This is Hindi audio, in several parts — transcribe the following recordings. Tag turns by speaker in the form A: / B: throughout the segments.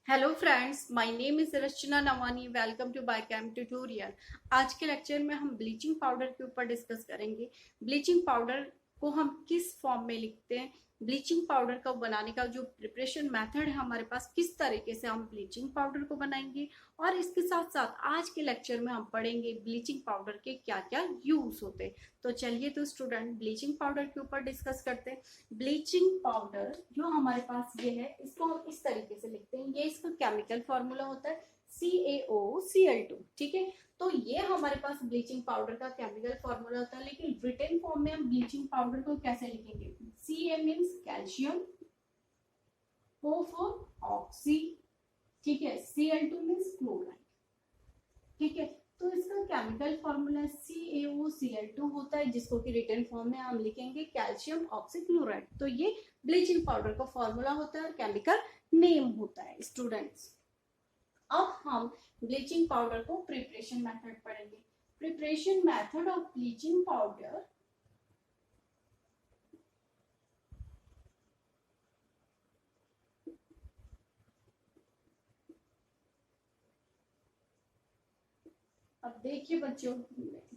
A: Hello friends, my name is Rachna Navani. Welcome to Bycam tutorial. आज के लेक्चर में हम ब्लीचिंग पाउडर के ऊपर डिस्कस करेंगे। ब्लीचिंग पाउडर को हम किस फॉर्म में लिखते हैं, ब्लीचिंग पाउडर का बनाने का जो प्रिपरेशन मेथड है हमारे पास, किस तरीके से हम ब्लीचिंग पाउडर को बनाएंगे, और इसके साथ साथ आज के लेक्चर में हम पढ़ेंगे ब्लीचिंग पाउडर के क्या क्या यूज होते हैं। तो चलिए तो स्टूडेंट ब्लीचिंग पाउडर के ऊपर डिस्कस करते हैं। ब्लीचिंग पाउडर जो हमारे पास ये है, इसको हम इस तरीके से लिखते हैं। ये इसका केमिकल फॉर्मूला होता है CaOCl2। ठीक है, तो ये हमारे पास ब्लीचिंग पाउडर का केमिकल फॉर्मूला होता है। लेकिन रिटन फॉर्म में हम ब्लीचिंग पाउडर को कैसे लिखेंगे? Ca means calcium, O for oxy, ठीक है, Cl2 मीन्स क्लोराइड। ठीक है, तो इसका केमिकल फॉर्मूला CaOCl2 होता है, जिसको कि रिटन फॉर्म में हम लिखेंगे कैल्शियम ऑक्सीक्लोराइड। तो ये ब्लीचिंग पाउडर का फॉर्मूला होता है और केमिकल नेम होता है स्टूडेंट्स। अब हम ब्लीचिंग पाउडर को प्रिपरेशन मेथड पढ़ेंगे। Preparation method of bleaching powder अब देखिए बच्चों,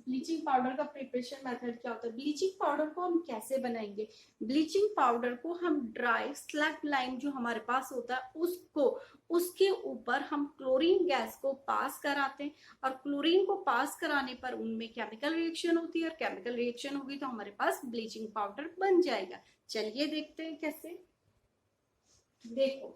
A: ब्लीचिंग पाउडर का प्रिपरेशन मेथड क्या होता है। ब्लीचिंग पाउडर को हम कैसे बनाएंगे? ब्लीचिंग पाउडर को हम ड्राई स्लैग लाइम जो हमारे पास होता है उसको, उसके ऊपर हम क्लोरीन गैस को पास कराते हैं, और क्लोरीन को पास कराने पर उनमें केमिकल रिएक्शन होती है, और केमिकल रिएक्शन होगी तो हमारे पास ब्लीचिंग पाउडर बन जाएगा। चलिए देखते हैं कैसे। देखो,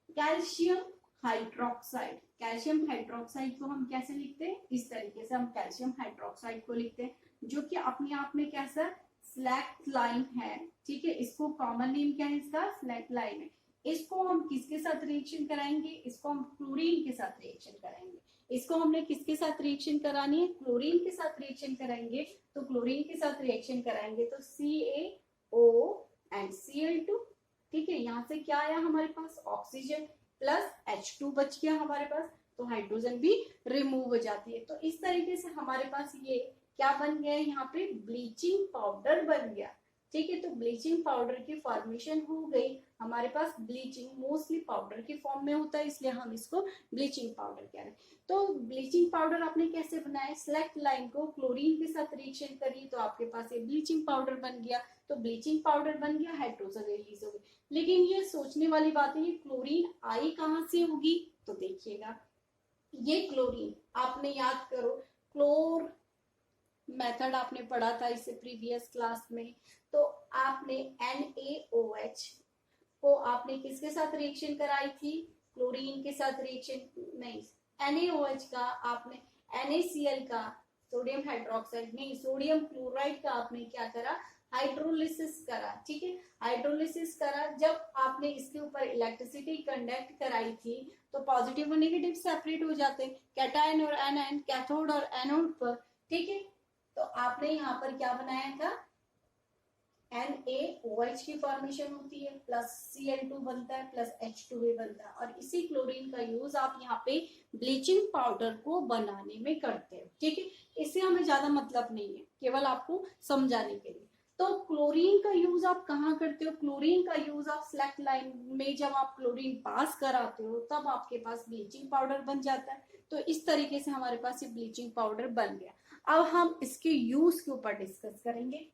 A: कैल्शियम हाइड्रोक्साइड, कैल्शियम हाइड्रोक्साइड को हम कैसे लिखते हैं? इस तरीके से हम कैल्शियम हाइड्रोक्साइड को लिखते हैं, जो कि अपने आप में कैसा स्लैक लाइन है। ठीक है, इसको कॉमन नेम क्या है? इसका स्लैक लाइन है। इसको हम किसके साथ रिएक्शन कराएंगे? इसको हम क्लोरीन के साथ रिएक्शन कराएंगे। इसको हमने किसके साथ रिएक्शन करानी है? क्लोरीन के साथ रिएक्शन कराएंगे। तो क्लोरीन के साथ रिएक्शन कराएंगे तो CaO एंड Cl2। ठीक है, यहाँ से क्या आया हमारे पास? ऑक्सीजन प्लस H2 बच गया हमारे पास, तो हाइड्रोजन भी रिमूव हो जाती है। तो इस तरीके से हमारे पास ये क्या बन गया है? यहाँ पे ब्लीचिंग पाउडर बन गया। ठीक है, तो ब्लीचिंग पाउडर की फॉर्मेशन हो गई हमारे पास। ब्लीचिंग मोस्टली पाउडर की फॉर्म में होता है, इसलिए हम इसको ब्लीचिंग पाउडर कह रहे हैं। तो ब्लीचिंग पाउडर आपने कैसे बनाया? सेलेक्ट लाइन को क्लोरीन के साथ रिएक्शन करी तो आपके पास ये ब्लीचिंग पाउडर बन गया। तो ब्लीचिंग पाउडर बन गया, हाइड्रोजन रिलीज हो गई। लेकिन ये सोचने वाली बात है, ये क्लोरीन आई कहाँ से होगी? तो देखिएगा, ये क्लोरीन आपने याद करो, क्लोर मेथड आपने पढ़ा था इससे प्रीवियस क्लास में। तो आपने NaOH को आपने किसके साथ रिएक्शन कराई थी? क्लोरीन के साथ रिएक्शन नहीं, NaOH का आपने NaCl का, सोडियम हाइड्रोक्साइड नहीं, सोडियम क्लोराइड का आपने क्या करा? हाइड्रोलिसिस करा। ठीक है, हाइड्रोलिसिस करा। जब आपने इसके ऊपर इलेक्ट्रिसिटी कंडक्ट कराई थी तो पॉजिटिव और नेगेटिव सेपरेट हो जाते हैं, कैटायन और एनायन, कैथोड और एनोड पर। ठीक है, तो आपने यहाँ पर क्या बनाया था? NaOH की फॉर्मेशन होती है, प्लस Cl2 बनता है, प्लस H2 भी बनता है, और इसी क्लोरीन का यूज आप यहाँ पे ब्लीचिंग पाउडर को बनाने में करते हो। ठीक है, इससे हमें ज्यादा मतलब नहीं है, केवल आपको समझाने के लिए। तो क्लोरीन का यूज आप कहाँ करते हो? क्लोरीन का यूज आप सेलेक्ट लाइन में जब आप क्लोरीन पास कराते हो तब आपके पास ब्लीचिंग पाउडर बन जाता है। तो इस तरीके से हमारे पास ये ब्लीचिंग पाउडर बन गया। अब हम इसके यूज के ऊपर डिस्कस करेंगे।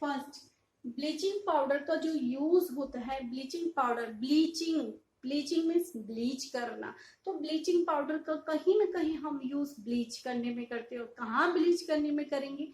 A: फर्स्ट, ब्लीचिंग पाउडर का जो यूज होता है, bleaching powder, bleaching, bleaching means bleach करना। तो ब्लीचिंग पाउडर का कहीं ना कहीं हम यूज ब्लीच करने में करते हो। कहाँ ब्लीच करने में करेंगे?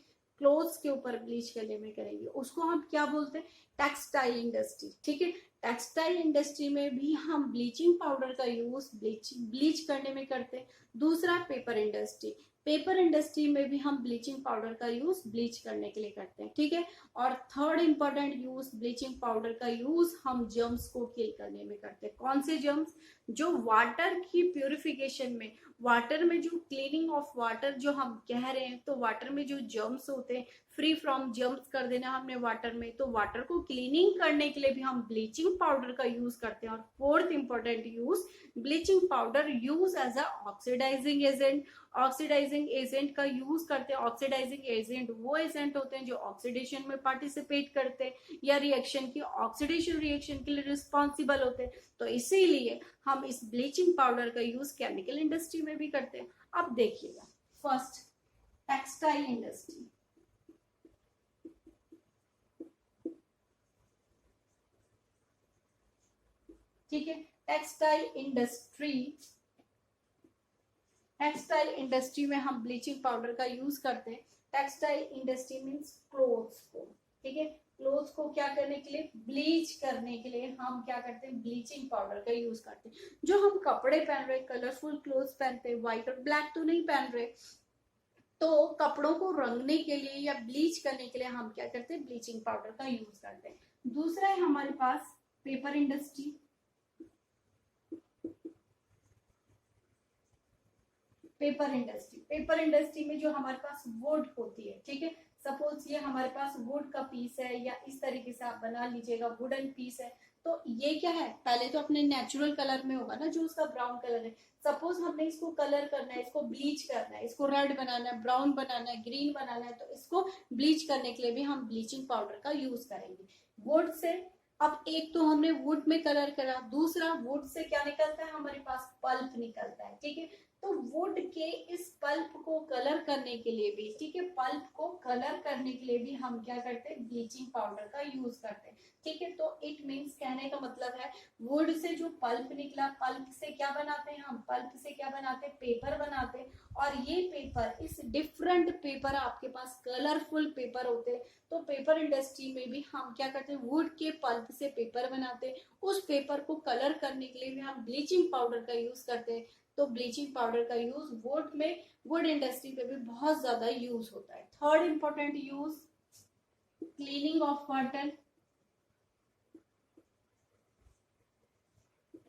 A: क्लोथ्स के ऊपर ब्लीच करने में करेंगे। उसको हम क्या बोलते हैं? Textile industry. ठीक है, टेक्सटाइल इंडस्ट्री में भी हम ब्लीचिंग पाउडर का यूज ब्लीच करने में करते हैं। दूसरा, पेपर इंडस्ट्री, पेपर इंडस्ट्री में भी हम ब्लीचिंग पाउडर का यूज ब्लीच करने के लिए करते हैं। ठीक है, और third important use bleaching powder का यूज हम जर्म्स को किल करने में करते हैं। कौन से जर्म्स? जो वाटर की प्यूरिफिकेशन में, वाटर में जो क्लीनिंग ऑफ वाटर जो हम कह रहे हैं, तो वाटर में जो जर्म्स होते हैं, फ्री फ्रॉम जम्स कर देना हमने वाटर में, तो वाटर को क्लीनिंग करने के लिए भी हम ब्लीचिंग पाउडर का यूज करते हैं। और fourth important use, bleaching powder use as a oxidizing agent. Oxidizing agent का यूज करते हैं। ऑक्सीडाइजिंग एजेंट वो एजेंट होते हैं जो ऑक्सीडेशन में पार्टिसिपेट करते हैं या रिएक्शन की ऑक्सीडेशन रिएक्शन के लिए रिस्पॉन्सिबल होते हैं। तो इसीलिए हम इस ब्लीचिंग पाउडर का यूज केमिकल इंडस्ट्री में भी करते हैं। अब देखिएगा, फर्स्ट टेक्सटाइल इंडस्ट्री। ठीक है, टेक्सटाइल इंडस्ट्री, टेक्सटाइल इंडस्ट्री में हम ब्लीचिंग पाउडर का यूज करते हैं। टेक्सटाइल इंडस्ट्री मीन्स क्लोथ्स को, ठीक है, क्लोथ्स को क्या करने के लिए, ब्लीच करने के लिए हम क्या करते हैं, ब्लीचिंग पाउडर का यूज करते हैं। जो हम कपड़े पहन रहे, कलरफुल क्लोथ्स पहनते हैं, व्हाइट और ब्लैक तो नहीं पहन रहे, तो कपड़ों को रंगने के लिए या ब्लीच करने के लिए हम क्या करते हैं, ब्लीचिंग पाउडर का यूज करते हैं। दूसरा है हमारे पास paper industry. Paper industry, paper industry में जो हमारे पास वुड होती है, ठीक है, सपोज ये हमारे पास वुड का पीस है या इस तरीके से आप बना लीजिएगा, वुडन पीस है, तो ये क्या है, पहले तो अपने नेचुरल कलर में होगा ना, जो उसका ब्राउन कलर है। सपोज हमने इसको कलर करना है, इसको ब्लीच करना है, इसको रेड बनाना है, ब्राउन बनाना है, ग्रीन बनाना है, तो इसको ब्लीच करने के लिए भी हम ब्लीचिंग पाउडर का यूज करेंगे वुड से। अब एक तो हमने वुड में कलर करा, दूसरा वुड से क्या निकलता है, हमारे पास पल्प निकलता है, ठीक है। तो वुड के इस पल्प को कलर करने के लिए भी, ठीक है, पल्प को कलर करने के लिए भी हम क्या करते हैं, ब्लीचिंग पाउडर का यूज करते हैं, ठीक है। तो इट मीन्स, कहने का मतलब है, वुड से जो पल्प निकला, पल्प से क्या बनाते हैं हम, पल्प से क्या बनाते हैं, पेपर बनाते हैं। और ये पेपर, इस डिफरेंट पेपर आपके पास कलरफुल पेपर होते हैं, तो पेपर इंडस्ट्री में भी हम क्या करते हैं, वुड के पल्प से पेपर बनाते हैं। उस पेपर को कलर करने के लिए भी हम ब्लीचिंग पाउडर का यूज करते हैं। तो ब्लीचिंग पाउडर का यूज वुड में, वुड इंडस्ट्री पे भी बहुत ज्यादा यूज होता है। Third important use, cleaning of water.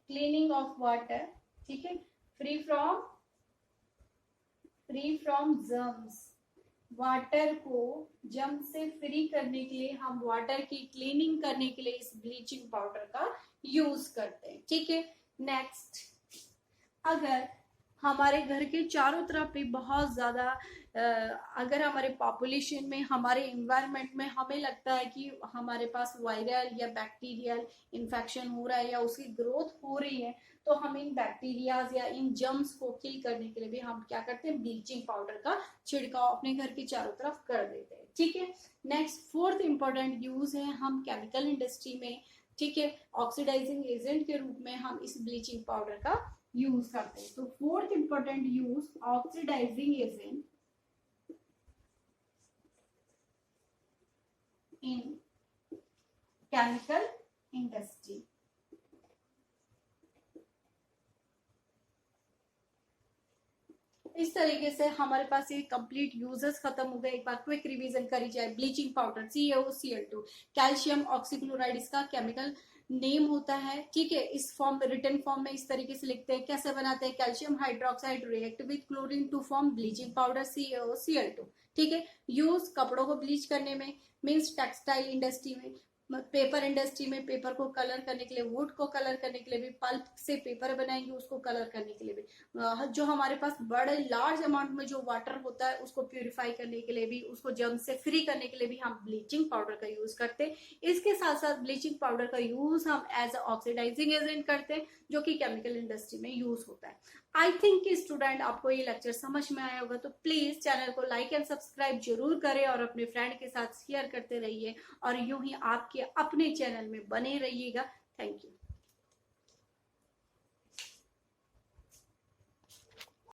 A: Cleaning of water, ठीक है, फ्री फ्रॉम जर्म्स। वाटर को जर्म से फ्री करने के लिए हम वाटर की क्लीनिंग करने के लिए इस ब्लीचिंग पाउडर का यूज करते हैं, ठीक है। नेक्स्ट, अगर हमारे घर के चारों तरफ भी बहुत ज्यादा अगर हमारे पॉपुलेशन में, हमारे इन्वायरमेंट में हमें लगता है कि हमारे पास वायरल या बैक्टीरियल इन्फेक्शन हो रहा है या उसकी ग्रोथ हो रही है, तो हम इन बैक्टीरियाज या इन जर्म्स को किल करने के लिए भी हम क्या करते हैं, ब्लीचिंग पाउडर का छिड़काव अपने घर के चारों तरफ कर देते हैं, ठीक है। नेक्स्ट, फोर्थ इंपॉर्टेंट यूज है, हम केमिकल इंडस्ट्री में, ठीक है, ऑक्सीडाइजिंग एजेंट के रूप में हम इस ब्लीचिंग पाउडर का यूज करते हैं। तो fourth important use, oxidizing agent in chemical industry. इस तरीके से हमारे पास ये कंप्लीट यूजेस खत्म हो गए। एक बार क्विक रिवीजन करी जाए, bleaching powder CaOCl2, calcium oxychloride इसका केमिकल नेम होता है, ठीक है। इस फॉर्म, रिटन फॉर्म में इस तरीके से लिखते हैं, कैसे बनाते हैं, calcium hydroxide react with chlorine to form bleaching powder CaOCl2, ठीक है। यूज कपड़ों को ब्लीच करने में, मीन्स टेक्सटाइल इंडस्ट्री में, पेपर इंडस्ट्री में पेपर को कलर करने के लिए, वुड को कलर करने के लिए भी, पल्प से पेपर बनाएंगे उसको कलर करने के लिए भी, जो हमारे पास बड़े लार्ज अमाउंट में जो वाटर होता है उसको प्यूरिफाई करने के लिए भी, उसको जर्म से फ्री करने के लिए भी हम ब्लीचिंग पाउडर का यूज करते हैं। इसके साथ साथ ब्लीचिंग पाउडर का यूज हम एज ऑक्सीडाइजिंग एजेंट करते हैं, जो कि केमिकल इंडस्ट्री में यूज होता है। आई थिंक कि स्टूडेंट आपको ये लेक्चर समझ में आया होगा, तो प्लीज चैनल को लाइक एंड सब्सक्राइब जरूर करें और अपने फ्रेंड के साथ शेयर करते रहिए और यूं ही आपके अपने चैनल में बने रहिएगा। Thank you.